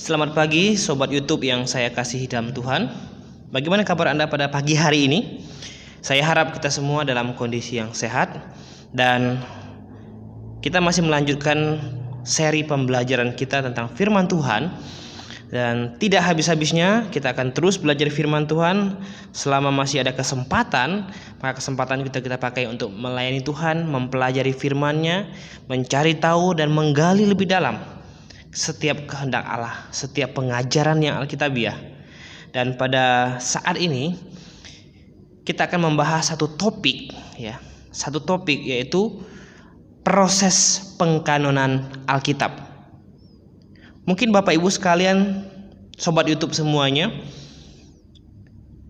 Selamat pagi Sobat YouTube yang saya kasihi dalam Tuhan. Bagaimana kabar Anda pada pagi hari ini? Saya harap kita semua dalam kondisi yang sehat. Dan kita masih melanjutkan seri pembelajaran kita tentang firman Tuhan. Dan tidak habis-habisnya kita akan terus belajar firman Tuhan. Selama masih ada kesempatan, maka kesempatan kita pakai untuk melayani Tuhan, mempelajari firman-Nya, mencari tahu dan menggali lebih dalam setiap kehendak Allah, setiap pengajaran yang alkitabiah. Dan pada saat ini kita akan membahas satu topik yaitu proses pengkanonan Alkitab. Mungkin Bapak Ibu sekalian, Sobat YouTube semuanya,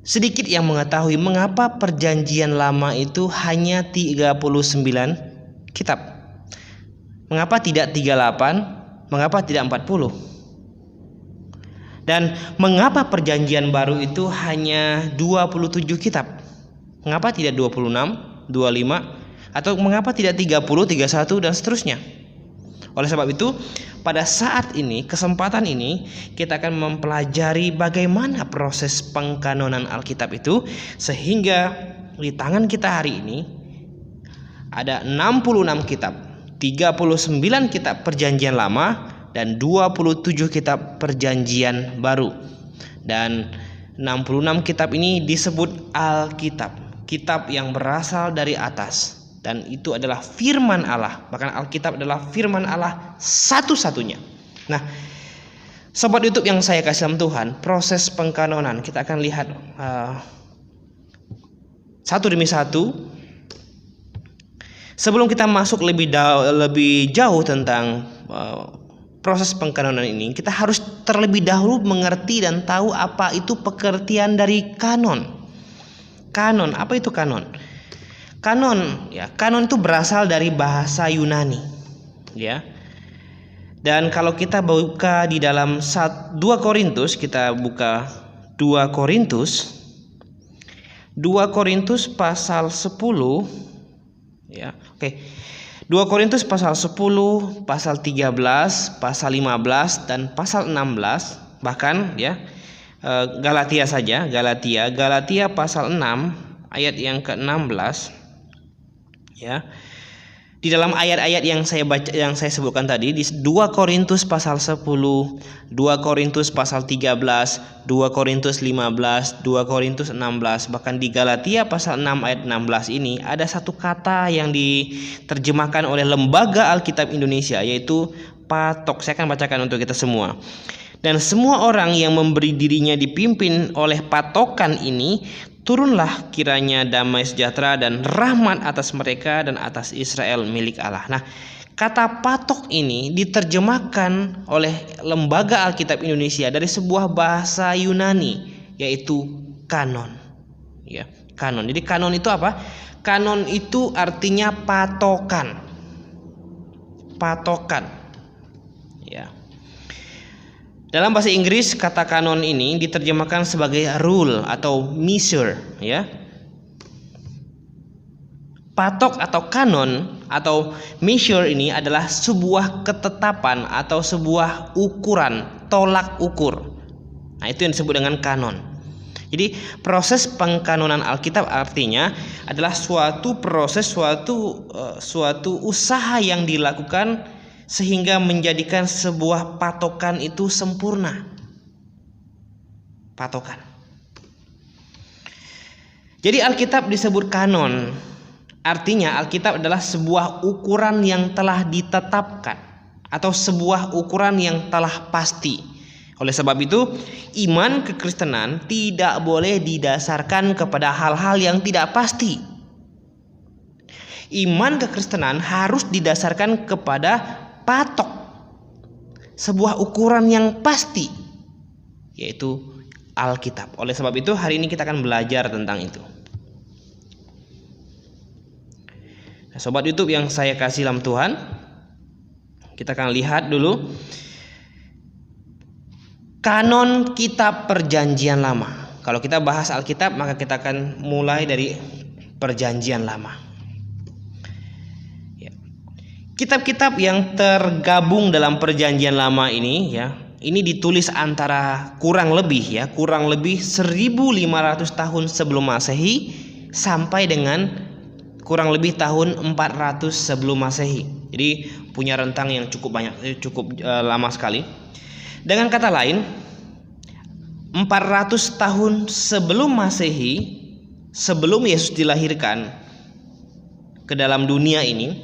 sedikit yang mengetahui mengapa perjanjian lama itu hanya 39 kitab. Mengapa tidak 38? Mengapa tidak 40? Dan mengapa perjanjian baru itu hanya 27 kitab? Mengapa tidak 26, 25? Atau mengapa tidak 30, 31 dan seterusnya? Oleh sebab itu, pada saat ini, kesempatan ini, kita akan mempelajari bagaimana proses pengkanonan Alkitab itu, sehingga di tangan kita hari ini ada 66 kitab, 39 kitab perjanjian lama dan 27 kitab perjanjian baru. Dan 66 kitab ini disebut Alkitab, kitab yang berasal dari atas, dan itu adalah firman Allah. Bahkan Alkitab adalah firman Allah satu-satunya. Nah, Sobat YouTube yang saya kasih dalam Tuhan, proses pengkanonan kita akan lihat satu demi satu. Sebelum kita masuk lebih jauh tentang proses pengkanonan ini, kita harus terlebih dahulu mengerti dan tahu apa itu pengertian dari kanon. Kanon, apa itu kanon? Kanon itu berasal dari bahasa Yunani, ya. Dan kalau kita buka di dalam 2 Korintus, kita buka 2 Korintus pasal 10, ya. Oke. 2 Korintus pasal 10, pasal 13, pasal 15 dan pasal 16, bahkan ya Galatia saja, Galatia pasal 6 ayat yang ke-16, ya. Di dalam ayat-ayat yang saya sebutkan tadi, di 2 Korintus pasal 10, 2 Korintus pasal 13, 2 Korintus 15, 2 Korintus 16, bahkan di Galatia pasal 6 ayat 16 ini ada satu kata yang diterjemahkan oleh Lembaga Alkitab Indonesia, yaitu patok. Saya akan bacakan untuk kita semua. Dan semua orang yang memberi dirinya dipimpin oleh patokan ini, turunlah kiranya damai sejahtera dan rahmat atas mereka dan atas Israel milik Allah. Nah, kata patok ini diterjemahkan oleh Lembaga Alkitab Indonesia dari sebuah bahasa Yunani, yaitu kanon. Ya, kanon. Jadi kanon itu apa? Kanon itu artinya patokan. Patokan. Ya. Dalam bahasa Inggris, kata kanon ini diterjemahkan sebagai rule atau measure, ya. Patok atau kanon atau measure ini adalah sebuah ketetapan atau sebuah ukuran, tolak ukur. Nah, itu yang disebut dengan kanon. Jadi, proses pengkanonan Alkitab artinya adalah suatu proses, suatu usaha yang dilakukan sehingga menjadikan sebuah patokan itu sempurna. Patokan. Jadi Alkitab disebut kanon. Artinya Alkitab adalah sebuah ukuran yang telah ditetapkan atau sebuah ukuran yang telah pasti. Oleh sebab itu, iman kekristenan tidak boleh didasarkan kepada hal-hal yang tidak pasti. Iman kekristenan harus didasarkan kepada patok, sebuah ukuran yang pasti, yaitu Alkitab. Oleh sebab itu hari ini kita akan belajar tentang itu. Nah, Sobat YouTube yang saya kasih dalam Tuhan, kita akan lihat dulu kanon kitab perjanjian lama. Kalau kita bahas Alkitab, maka kita akan mulai dari perjanjian lama. Kitab-kitab yang tergabung dalam perjanjian lama ini, ya, ini ditulis antara kurang lebih 1500 tahun sebelum Masehi sampai dengan kurang lebih tahun 400 sebelum Masehi. Jadi punya rentang yang cukup banyak, lama sekali. Dengan kata lain, 400 tahun sebelum Masehi, sebelum Yesus dilahirkan ke dalam dunia ini,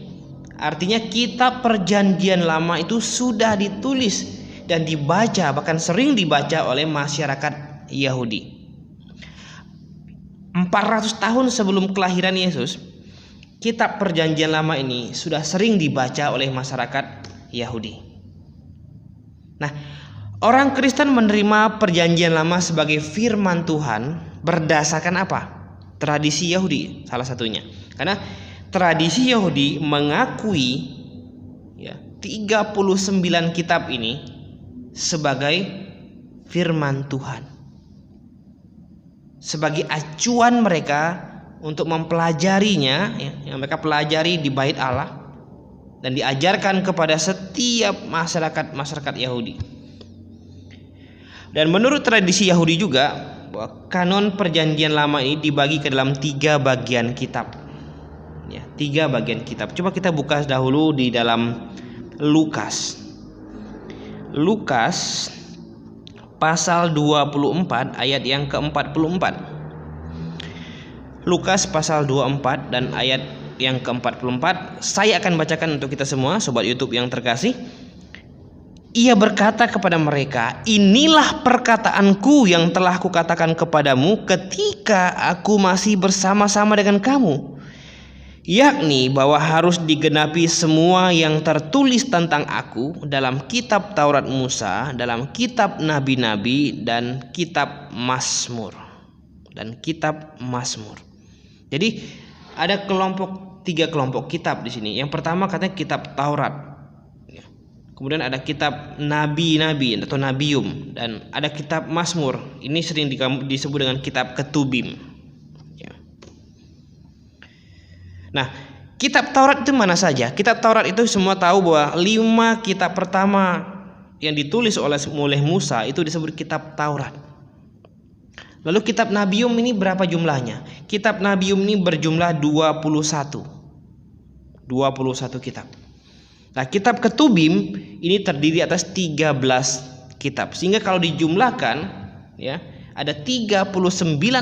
artinya kitab Perjanjian Lama itu sudah ditulis dan dibaca, bahkan sering dibaca oleh masyarakat Yahudi. 400 tahun sebelum kelahiran Yesus, kitab Perjanjian Lama ini sudah sering dibaca oleh masyarakat Yahudi. Nah, orang Kristen menerima Perjanjian Lama sebagai firman Tuhan berdasarkan apa? Tradisi Yahudi salah satunya. Karena tradisi Yahudi mengakui 39 kitab ini sebagai firman Tuhan, sebagai acuan mereka untuk mempelajarinya, yang mereka pelajari di Bait Allah dan diajarkan kepada setiap masyarakat Yahudi. Dan menurut tradisi Yahudi juga, bahwa kanon Perjanjian Lama ini dibagi ke dalam 3 bagian kitab. 3 bagian kitab. Coba kita buka dahulu di dalam Lukas pasal 24 ayat yang ke-44. Lukas pasal 24 dan ayat yang ke-44. Saya akan bacakan untuk kita semua, sobat YouTube yang terkasih. Ia berkata kepada mereka, "Inilah perkataanku yang telah kukatakan kepadamu ketika aku masih bersama-sama dengan kamu, yakni bahwa harus digenapi semua yang tertulis tentang aku dalam kitab Taurat Musa, dalam kitab nabi-nabi dan kitab Mazmur." Jadi ada 3 kelompok kitab di sini. Yang pertama katanya kitab Taurat. Kemudian ada kitab nabi-nabi atau nabium, dan ada kitab Mazmur. Ini sering disebut dengan kitab Ketubim. Nah, kitab Taurat itu mana saja? Kitab Taurat itu semua tahu bahwa 5 kitab pertama yang ditulis oleh Musa itu disebut kitab Taurat. Lalu kitab Nabium ini berapa jumlahnya? Kitab Nabium ini berjumlah 21 kitab. Nah, kitab Ketubim ini terdiri atas 13 kitab. Sehingga kalau dijumlahkan ada 39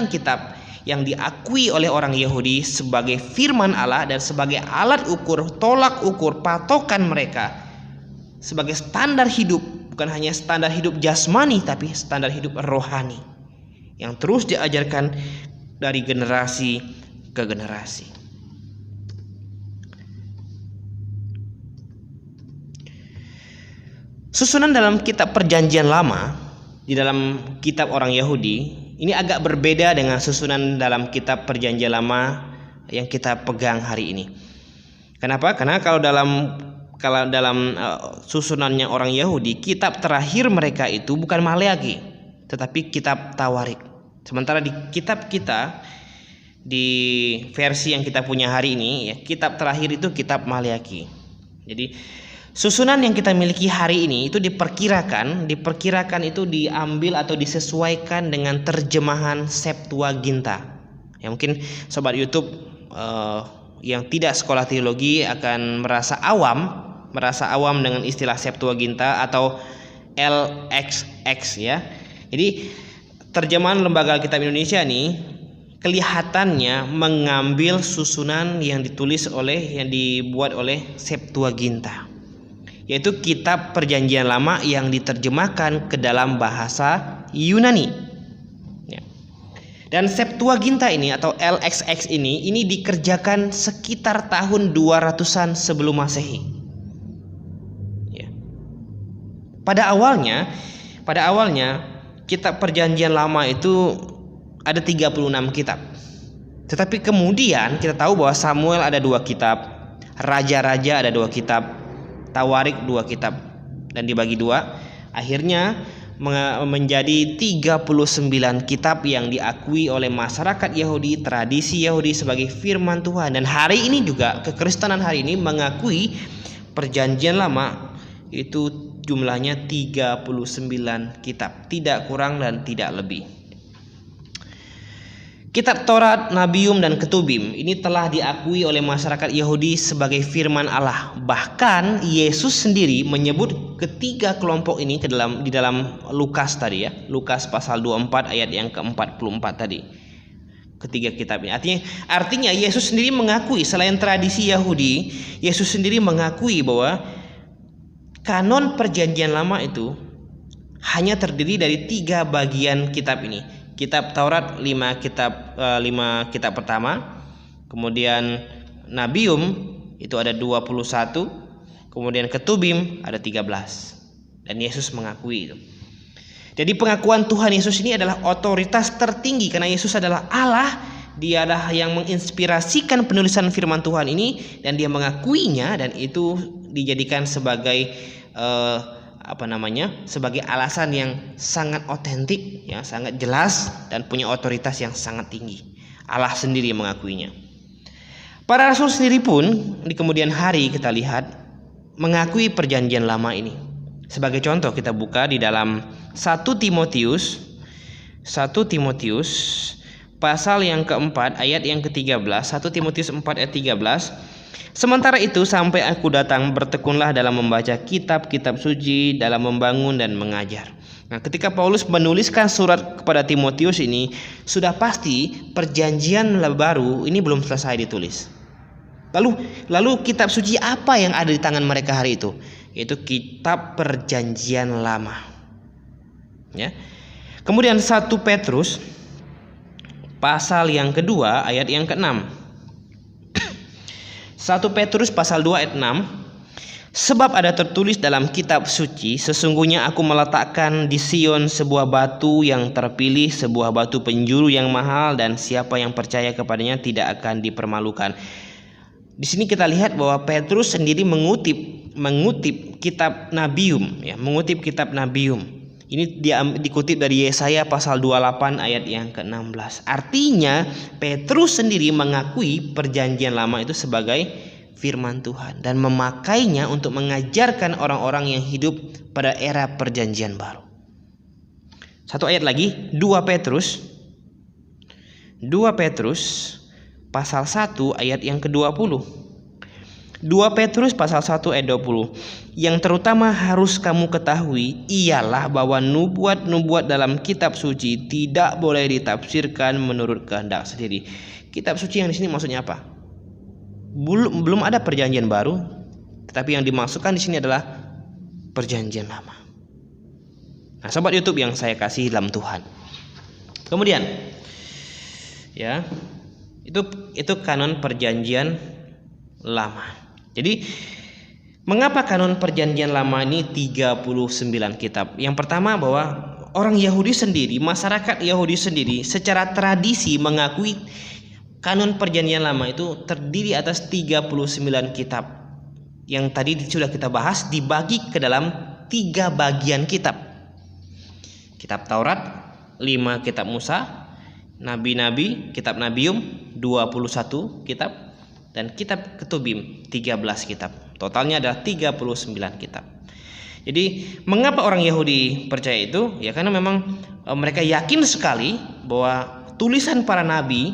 kitab yang diakui oleh orang Yahudi sebagai firman Allah dan sebagai alat ukur, tolak ukur, patokan mereka sebagai standar hidup, bukan hanya standar hidup jasmani tapi standar hidup rohani yang terus diajarkan dari generasi ke generasi. Susunan dalam kitab Perjanjian Lama di dalam kitab orang Yahudi ini agak berbeda dengan susunan dalam kitab Perjanjian Lama yang kita pegang hari ini. Kenapa? Karena kalau dalam susunannya orang Yahudi, kitab terakhir mereka itu bukan Maleakhi, tetapi kitab Tawarik. Sementara di kitab kita, di versi yang kita punya hari ini, kitab terakhir itu kitab Maleakhi. Jadi susunan yang kita miliki hari ini itu diperkirakan itu diambil atau disesuaikan dengan terjemahan Septuaginta. Ya, mungkin sobat YouTube yang tidak sekolah teologi akan merasa awam dengan istilah Septuaginta atau LXX ya. Jadi terjemahan Lembaga Alkitab Indonesia nih kelihatannya mengambil susunan yang dibuat oleh Septuaginta, yaitu kitab Perjanjian Lama yang diterjemahkan ke dalam bahasa Yunani. Dan Septuaginta ini atau LXX ini dikerjakan sekitar tahun 200-an sebelum Masehi. Pada awalnya kitab Perjanjian Lama itu ada 36 kitab. Tetapi kemudian kita tahu bahwa Samuel ada 2 kitab, Raja-raja ada 2 kitab, Tawarik 2 kitab, dan dibagi 2 akhirnya menjadi 39 kitab yang diakui oleh masyarakat Yahudi, tradisi Yahudi sebagai firman Tuhan. Dan hari ini juga kekristenan hari ini mengakui Perjanjian Lama itu jumlahnya 39 kitab, tidak kurang dan tidak lebih. Kitab Taurat, Nabium, dan Ketubim ini telah diakui oleh masyarakat Yahudi sebagai firman Allah. Bahkan Yesus sendiri menyebut ketiga kelompok ini di dalam Lukas tadi ya. Lukas pasal 24 ayat yang ke-44 tadi. Ketiga kitab ini. Artinya Yesus sendiri mengakui, selain tradisi Yahudi, Yesus sendiri mengakui bahwa kanon Perjanjian Lama itu hanya terdiri dari 3 bagian kitab ini. Kitab Taurat 5 kitab pertama, kemudian Nabium itu ada 21, kemudian Ketubim ada 13. Dan Yesus mengakui itu. Jadi pengakuan Tuhan Yesus ini adalah otoritas tertinggi karena Yesus adalah Allah. Dia adalah yang menginspirasikan penulisan firman Tuhan ini dan dia mengakuinya, dan itu dijadikan sebagai sebagai alasan yang sangat otentik, ya, sangat jelas dan punya otoritas yang sangat tinggi. Allah sendiri yang mengakuinya. Para rasul sendiri pun di kemudian hari kita lihat mengakui Perjanjian Lama ini. Sebagai contoh kita buka di dalam 1 Timotius pasal yang keempat ayat yang ke-13. 1 Timotius 4 ayat 13. Sementara itu sampai aku datang, bertekunlah dalam membaca kitab-kitab suci, dalam membangun dan mengajar. Nah, ketika Paulus menuliskan surat kepada Timotius ini, sudah pasti Perjanjian Baru ini belum selesai ditulis. Lalu kitab suci apa yang ada di tangan mereka hari itu? Yaitu kitab Perjanjian Lama. Ya. Kemudian 1 Petrus pasal yang kedua ayat yang ke-6. 1 Petrus pasal 2 ayat 6. Sebab ada tertulis dalam kitab suci, sesungguhnya aku meletakkan di Sion sebuah batu yang terpilih, sebuah batu penjuru yang mahal, dan siapa yang percaya kepadanya tidak akan dipermalukan. Di sini kita lihat bahwa Petrus sendiri mengutip kitab Nabium, ya, mengutip kitab Nabium. Ini dikutip dari Yesaya pasal 28 ayat yang ke-16. Artinya Petrus sendiri mengakui Perjanjian Lama itu sebagai firman Tuhan dan memakainya untuk mengajarkan orang-orang yang hidup pada era Perjanjian Baru. Satu ayat lagi, 2 Petrus pasal 1 ayat yang ke-20. 2 Petrus pasal 1 ayat 20. Yang terutama harus kamu ketahui ialah bahwa nubuat-nubuat dalam kitab suci tidak boleh ditafsirkan menurut kehendak sendiri. Kitab suci yang di sini maksudnya apa? Belum ada Perjanjian Baru, tetapi yang dimaksudkan di sini adalah Perjanjian Lama. Nah, sobat YouTube yang saya kasih dalam Tuhan. Kemudian, ya, itu kanon Perjanjian Lama. Jadi mengapa kanon Perjanjian Lama ini 39 kitab? Yang pertama bahwa orang Yahudi sendiri, masyarakat Yahudi sendiri secara tradisi mengakui kanon Perjanjian Lama itu terdiri atas 39 kitab. Yang tadi sudah kita bahas, dibagi ke dalam 3 bagian kitab. Kitab Taurat, 5 kitab Musa, Nabi-nabi, kitab Nabium 21 kitab, dan kitab Ketubim 13 kitab. Totalnya ada 39 kitab. Jadi mengapa orang Yahudi percaya itu? Ya karena memang mereka yakin sekali bahwa tulisan para nabi,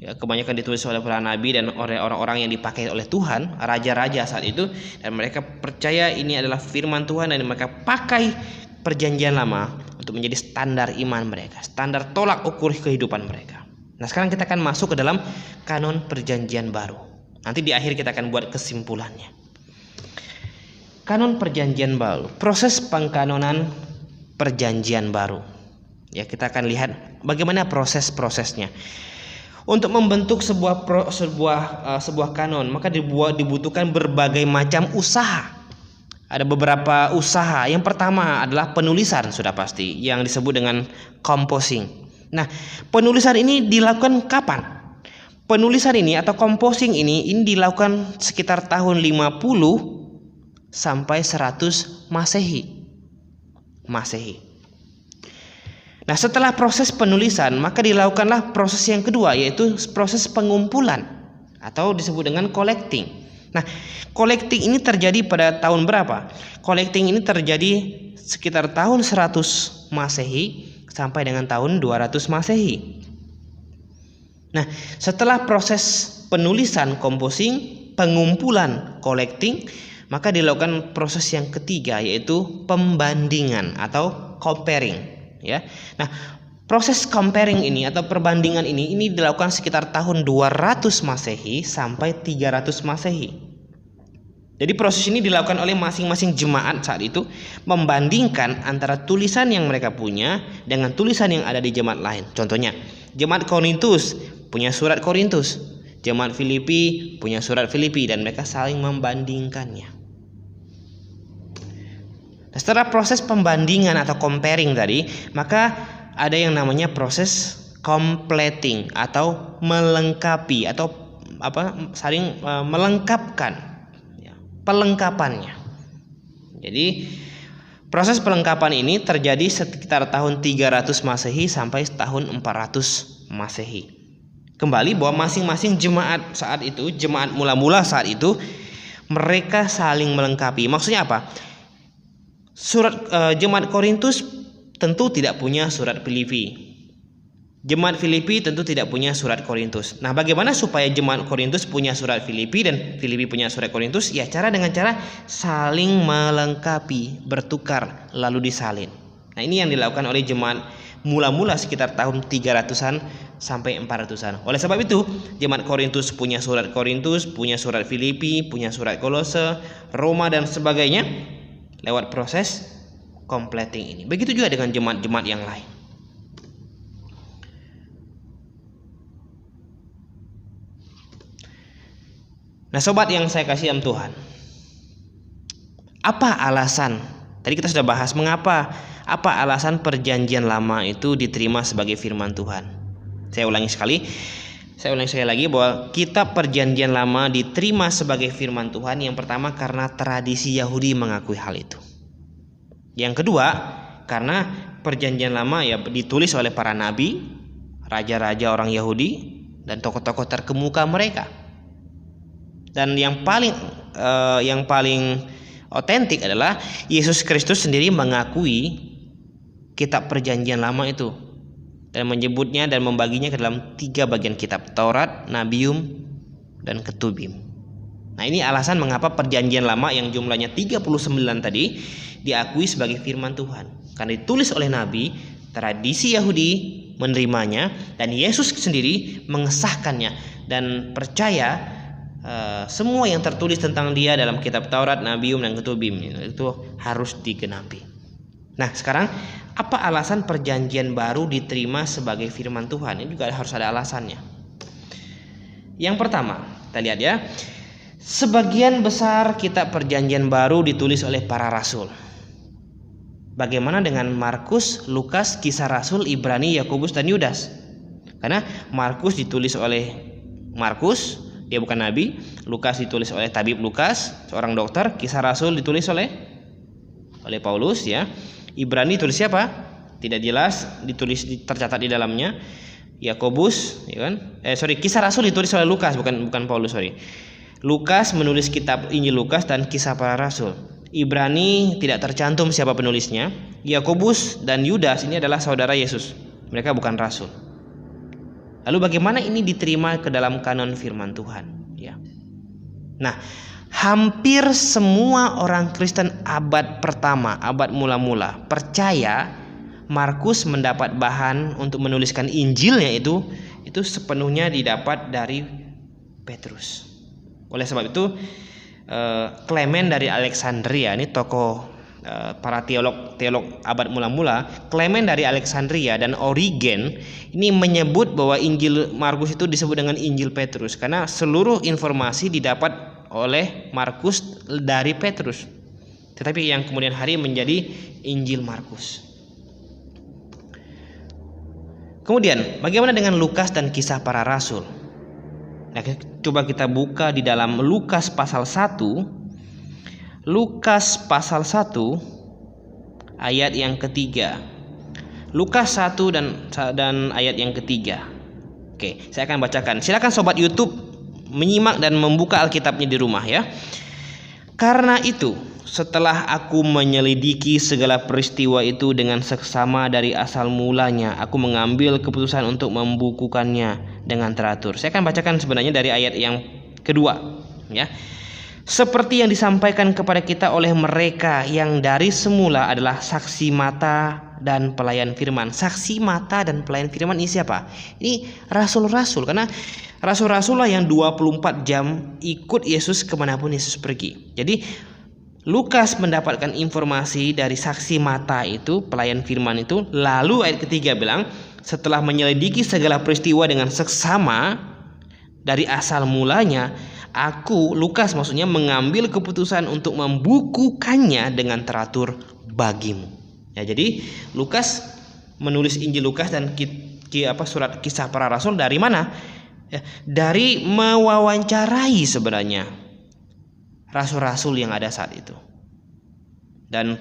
ya, kebanyakan ditulis oleh para nabi dan oleh orang-orang yang dipakai oleh Tuhan, raja-raja saat itu, dan mereka percaya ini adalah firman Tuhan dan mereka pakai Perjanjian Lama untuk menjadi standar iman mereka, standar tolak ukur kehidupan mereka. Nah, sekarang kita akan masuk ke dalam kanon Perjanjian Baru. Nanti di akhir kita akan buat kesimpulannya. Kanon Perjanjian Baru, proses pengkanonan Perjanjian Baru. Ya, kita akan lihat bagaimana prosesnya. Untuk membentuk sebuah kanon, maka dibutuhkan berbagai macam usaha. Ada beberapa usaha. Yang pertama adalah penulisan, sudah pasti, yang disebut dengan composing. Nah, penulisan ini dilakukan kapan? Penulisan ini atau composing ini dilakukan sekitar tahun 50 sampai 100 Masehi. Nah, setelah proses penulisan, maka dilakukanlah proses yang kedua, yaitu proses pengumpulan atau disebut dengan collecting. Nah, collecting ini terjadi pada tahun berapa? Collecting ini terjadi sekitar tahun 100 Masehi sampai dengan tahun 200 Masehi. Nah, setelah proses penulisan, composing, pengumpulan, collecting, maka dilakukan proses yang ketiga, yaitu pembandingan atau comparing, ya. Nah, proses comparing ini atau perbandingan ini dilakukan sekitar tahun 200 Masehi sampai 300 Masehi. Jadi proses ini dilakukan oleh masing-masing jemaat saat itu, membandingkan antara tulisan yang mereka punya dengan tulisan yang ada di jemaat lain. Contohnya, jemaat Korintus punya surat Korintus, jemaat Filipi punya surat Filipi, dan mereka saling membandingkannya. Nah, setelah proses pembandingan atau comparing tadi, maka ada yang namanya proses completing atau melengkapi atau saling melengkapkan, ya, pelengkapannya. Jadi proses pelengkapan ini terjadi sekitar tahun 300 Masehi sampai tahun 400 Masehi. Kembali bahwa masing-masing jemaat saat itu, jemaat mula-mula saat itu, mereka saling melengkapi. Maksudnya apa? Jemaat Korintus tentu tidak punya surat Filipi. Jemaat Filipi tentu tidak punya surat Korintus. Nah, bagaimana supaya jemaat Korintus punya surat Filipi dan Filipi punya surat Korintus? Ya, dengan cara saling melengkapi, bertukar, lalu disalin. Nah, ini yang dilakukan oleh jemaat mula-mula sekitar tahun 300-an sampai 400-an. Oleh sebab itu, jemaat Korintus punya surat Korintus, punya surat Filipi, punya surat Kolose, Roma, dan sebagainya lewat proses completing ini. Begitu juga dengan jemaat-jemaat yang lain. Nah, sobat yang saya kasih dalam Tuhan, apa alasan? Tadi kita sudah bahas mengapa, apa alasan perjanjian lama itu diterima sebagai firman Tuhan. Saya ulangi sekali lagi bahwa kitab perjanjian lama diterima sebagai firman Tuhan. Yang pertama karena tradisi Yahudi mengakui hal itu. Yang kedua, karena perjanjian lama ya ditulis oleh para nabi, raja-raja orang Yahudi, dan tokoh-tokoh terkemuka mereka. Dan yang paling otentik adalah Yesus Kristus sendiri mengakui kitab perjanjian lama itu dan menyebutnya dan membaginya ke dalam 3 bagian kitab: Taurat, Nabium, dan Ketubim. Nah, ini alasan mengapa perjanjian lama yang jumlahnya 39 tadi diakui sebagai firman Tuhan, karena ditulis oleh nabi, tradisi Yahudi menerimanya, dan Yesus sendiri mengesahkannya dan percaya semua yang tertulis tentang dia dalam kitab Taurat, Nabium, dan Ketubim itu harus digenapi. Nah, sekarang apa alasan perjanjian baru diterima sebagai firman Tuhan? Ini juga harus ada alasannya. Yang pertama, kita lihat ya, sebagian besar kitab perjanjian baru ditulis oleh para rasul. Bagaimana dengan Markus, Lukas, Kisah Rasul, Ibrani, Yakobus, dan Yudas? Karena Markus ditulis oleh Markus, dia bukan nabi. Lukas ditulis oleh tabib Lukas, seorang dokter. Kisah Rasul ditulis oleh Paulus, ya. Ibrani tulis siapa? Tidak jelas, tercatat di dalamnya. Yakobus, ya kan? Kisah Rasul ditulis oleh Lukas, bukan Paulus, Lukas menulis kitab Injil Lukas dan Kisah Para Rasul. Ibrani tidak tercantum siapa penulisnya. Yakobus dan Yudas ini adalah saudara Yesus. Mereka bukan rasul. Lalu bagaimana ini diterima ke dalam kanon firman Tuhan? Ya. Nah, hampir semua orang Kristen abad pertama, abad mula-mula, percaya Markus mendapat bahan untuk menuliskan Injilnya itu sepenuhnya didapat dari Petrus. Oleh sebab itu, Clement dari Alexandria, ini tokoh para teolog abad mula-mula, Clement dari Alexandria dan Origen ini menyebut bahwa Injil Markus itu disebut dengan Injil Petrus karena seluruh informasi didapat oleh Markus dari Petrus, tetapi yang kemudian hari menjadi Injil Markus. Kemudian bagaimana dengan Lukas dan Kisah Para Rasul? Nah, coba kita buka di dalam Lukas pasal 1. Lukas pasal 1 ayat yang ketiga. Lukas 1 dan ayat yang ketiga. Oke, saya akan bacakan. Silakan sobat YouTube menyimak dan membuka Alkitabnya di rumah ya. Karena itu, setelah aku menyelidiki segala peristiwa itu dengan seksama dari asal mulanya, aku mengambil keputusan untuk membukukannya dengan teratur. Saya akan bacakan sebenarnya dari ayat yang kedua ya. Seperti yang disampaikan kepada kita oleh mereka yang dari semula adalah saksi mata dan pelayan firman. Saksi mata dan pelayan firman ini siapa? Ini rasul-rasul, karena rasul-rasul lah yang 24 jam ikut Yesus kemanapun Yesus pergi. Jadi Lukas mendapatkan informasi dari saksi mata itu, pelayan firman itu. Lalu ayat ketiga bilang, setelah menyelidiki segala peristiwa dengan seksama dari asal mulanya, aku, Lukas maksudnya, mengambil keputusan untuk membukukannya dengan teratur bagimu. Ya, jadi Lukas menulis Injil Lukas dan surat kisah para rasul dari mana? Ya, dari mewawancarai sebenarnya rasul-rasul yang ada saat itu dan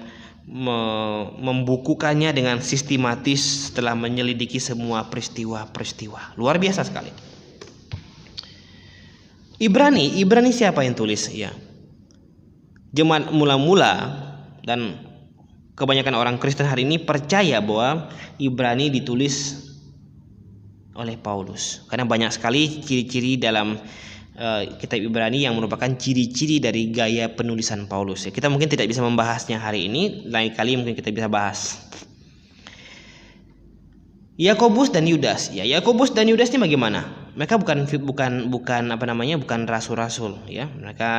membukukannya dengan sistematis setelah menyelidiki semua peristiwa-peristiwa. Luar biasa sekali. Ibrani siapa yang tulis? Ya, jemaat mula-mula dan kebanyakan orang Kristen hari ini percaya bahwa Ibrani ditulis oleh Paulus, karena banyak sekali ciri-ciri dalam kitab Ibrani yang merupakan ciri-ciri dari gaya penulisan Paulus. Ya, kita mungkin tidak bisa membahasnya hari ini, lain kali mungkin kita bisa bahas. Yakobus dan Yudas. Ya, Yakobus dan Yudas ini bagaimana? Mereka bukan rasul-rasul ya. Mereka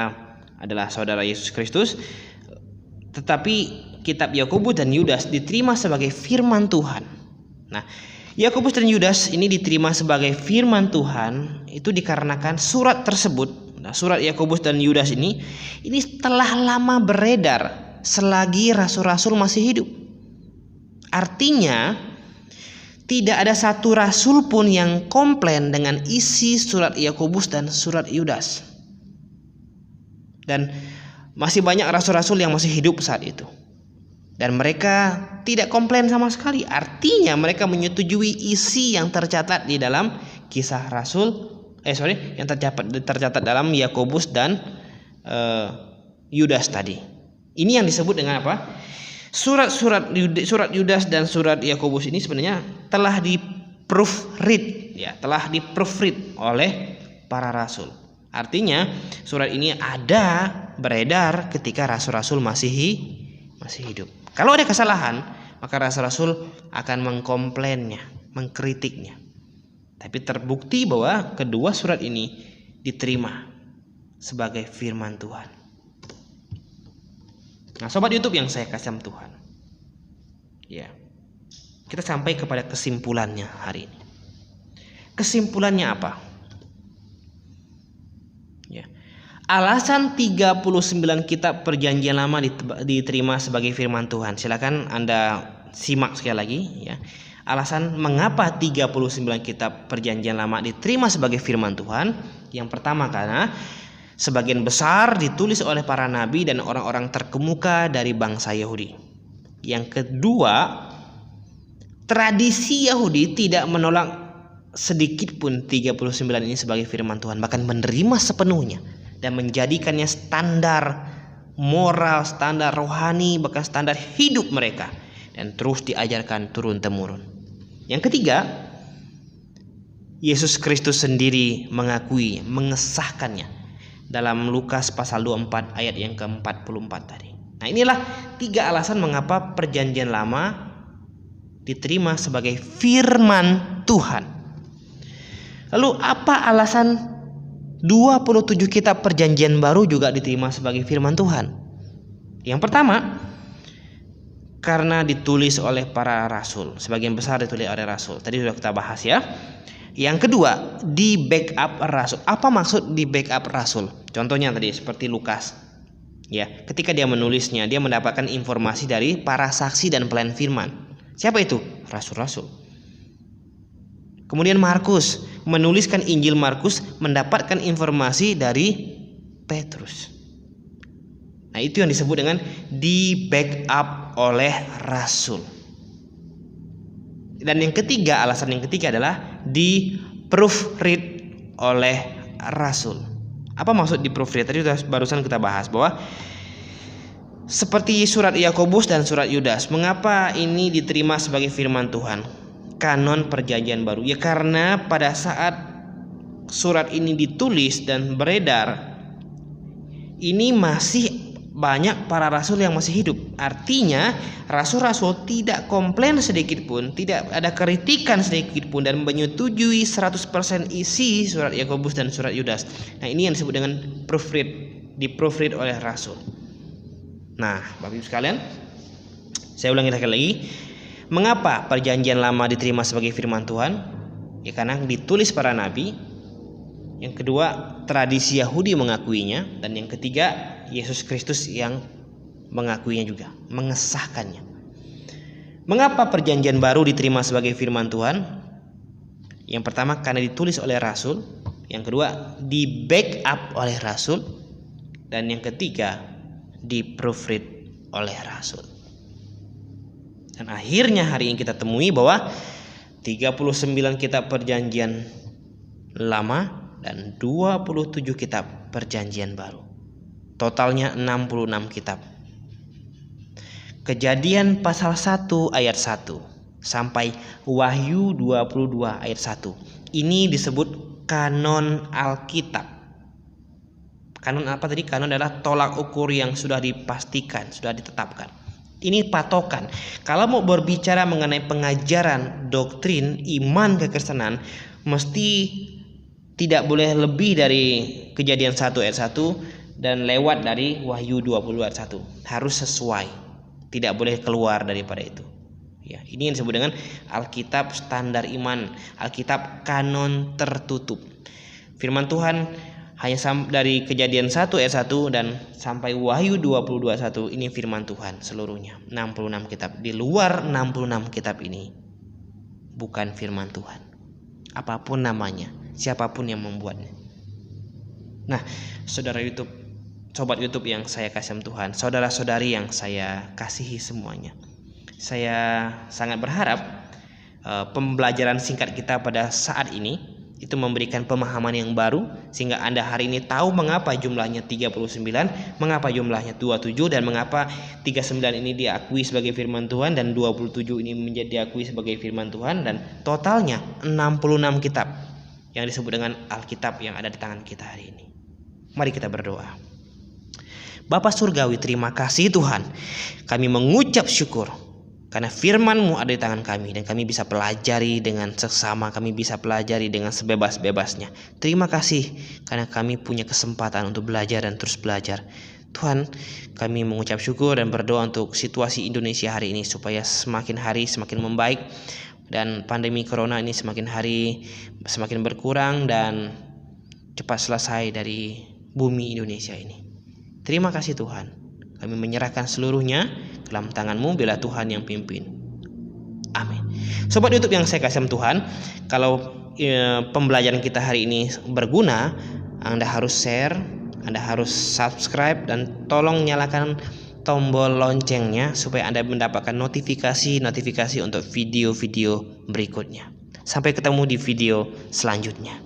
adalah saudara Yesus Kristus. Tetapi kitab Yakobus dan Yudas diterima sebagai firman Tuhan. Nah, Yakobus dan Yudas ini diterima sebagai firman Tuhan itu dikarenakan surat tersebut. Nah, surat Yakobus dan Yudas ini telah lama beredar selagi rasul-rasul masih hidup. Artinya tidak ada satu rasul pun yang komplain dengan isi surat Yakobus dan surat Yudas. Dan masih banyak rasul-rasul yang masih hidup saat itu. Dan mereka tidak komplain sama sekali. Artinya mereka menyetujui isi yang tercatat di dalam kisah rasul. Yang tercatat dalam Yakobus dan Yudas tadi. Ini yang disebut dengan apa? Surat Yudas dan surat Yakobus ini sebenarnya telah di-proofread ya, telah di-proofread oleh para rasul. Artinya surat ini beredar ketika rasul-rasul masih hidup. Kalau ada kesalahan, maka rasul-rasul akan mengkomplainnya, mengkritiknya. Tapi terbukti bahwa kedua surat ini diterima sebagai firman Tuhan. Nah, sobat YouTube yang saya kasih sama Tuhan, ya, kita sampai kepada kesimpulannya hari ini. Kesimpulannya apa? Ya, alasan 39 kitab Perjanjian Lama diterima sebagai firman Tuhan. Silakan Anda simak sekali lagi. Ya, alasan mengapa 39 kitab Perjanjian Lama diterima sebagai firman Tuhan. Yang pertama, karena sebagian besar ditulis oleh para nabi dan orang-orang terkemuka dari bangsa Yahudi. Yang kedua, tradisi Yahudi tidak menolak sedikit pun 39 ini sebagai firman Tuhan, bahkan menerima sepenuhnya dan menjadikannya standar moral, standar rohani, bahkan standar hidup mereka, dan terus diajarkan turun-temurun. Yang ketiga, Yesus Kristus sendiri mengesahkannya dalam Lukas pasal 24 ayat yang ke-44 tadi. Nah, inilah 3 alasan mengapa Perjanjian Lama diterima sebagai firman Tuhan. Lalu apa alasan 27 kitab Perjanjian Baru juga diterima sebagai firman Tuhan? Yang pertama, karena ditulis oleh para rasul. Sebagian besar ditulis oleh rasul. Tadi sudah kita bahas ya. Yang kedua, di backup rasul. Apa maksud di backup rasul? Contohnya tadi seperti Lukas. Ya, ketika dia menulisnya, dia mendapatkan informasi dari para saksi dan pelayan firman. Siapa itu? Rasul-rasul. Kemudian Markus menuliskan Injil Markus, mendapatkan informasi dari Petrus. Nah, itu yang disebut dengan di backup oleh rasul. Dan yang ketiga, alasan yang ketiga adalah di proofread oleh rasul. Apa maksud diproofread? Tadi barusan kita bahas bahwa seperti surat Yakobus dan surat Yudas, mengapa ini diterima sebagai firman Tuhan? Kanon perjanjian baru. Ya karena pada saat surat ini ditulis dan beredar, ini masih banyak para rasul yang masih hidup. Artinya rasul-rasul tidak komplain sedikit pun, tidak ada kritikan sedikit pun, dan menyetujui 100% isi surat Yakobus dan surat Yudas. Nah, ini yang disebut dengan proofread, diproofread oleh rasul. Nah, Bapak Ibu sekalian, saya ulangi lagi. Mengapa perjanjian lama diterima sebagai firman Tuhan? Ya karena ditulis para nabi. Yang kedua, tradisi Yahudi mengakuinya, dan yang ketiga, Yesus Kristus yang mengakuinya juga, mengesahkannya. Mengapa perjanjian baru diterima sebagai firman Tuhan? Yang pertama, karena ditulis oleh rasul. Yang kedua, di backup oleh rasul. Dan yang ketiga, diproofread oleh rasul. Dan akhirnya hari ini kita temui bahwa 39 kitab perjanjian lama dan 27 kitab perjanjian baru. Totalnya 66 kitab. Kejadian pasal 1 ayat 1 sampai Wahyu 22 ayat 1. Ini disebut kanon Alkitab. Kanon apa tadi? Kanon adalah tolak ukur yang sudah dipastikan, sudah ditetapkan. Ini patokan. Kalau mau berbicara mengenai pengajaran, doktrin, iman kekristenan, mesti tidak boleh lebih dari Kejadian 1 ayat 1 dan lewat dari Wahyu 20 ayat 1. Harus sesuai. Tidak boleh keluar daripada itu. Ya, ini yang disebut dengan Alkitab standar iman, Alkitab kanon tertutup. Firman Tuhan hanya dari Kejadian 1 ayat 1 dan sampai Wahyu 22 ayat 1, ini firman Tuhan seluruhnya. 66 kitab. Di luar 66 kitab ini bukan firman Tuhan. Apapun namanya, siapapun yang membuatnya. Nah, saudara YouTube, sobat YouTube yang saya kasih Tuhan, saudara-saudari yang saya kasihi semuanya, saya sangat berharap pembelajaran singkat kita pada saat ini itu memberikan pemahaman yang baru, sehingga Anda hari ini tahu mengapa jumlahnya 39, mengapa jumlahnya 27, dan mengapa 39 ini diakui sebagai firman Tuhan dan 27 ini menjadi diakui sebagai firman Tuhan, dan totalnya 66 kitab yang disebut dengan Alkitab yang ada di tangan kita hari ini. Mari kita berdoa. Bapa Surgawi, terima kasih Tuhan. Kami mengucap syukur karena firman-Mu ada di tangan kami, dan kami bisa pelajari dengan seksama, kami bisa pelajari dengan sebebas-bebasnya. Terima kasih karena kami punya kesempatan untuk belajar dan terus belajar. Tuhan, kami mengucap syukur dan berdoa untuk situasi Indonesia hari ini, supaya semakin hari semakin membaik, dan pandemi corona ini semakin hari semakin berkurang dan cepat selesai dari bumi Indonesia ini. Terima kasih Tuhan. Kami menyerahkan seluruhnya dalam tangan-Mu, bila Tuhan yang pimpin. Amin. Sobat YouTube yang saya kasih Tuhan, kalau pembelajaran kita hari ini berguna, Anda harus share, Anda harus subscribe, dan tolong nyalakan tombol loncengnya supaya Anda mendapatkan notifikasi untuk video-video berikutnya. Sampai ketemu di video selanjutnya.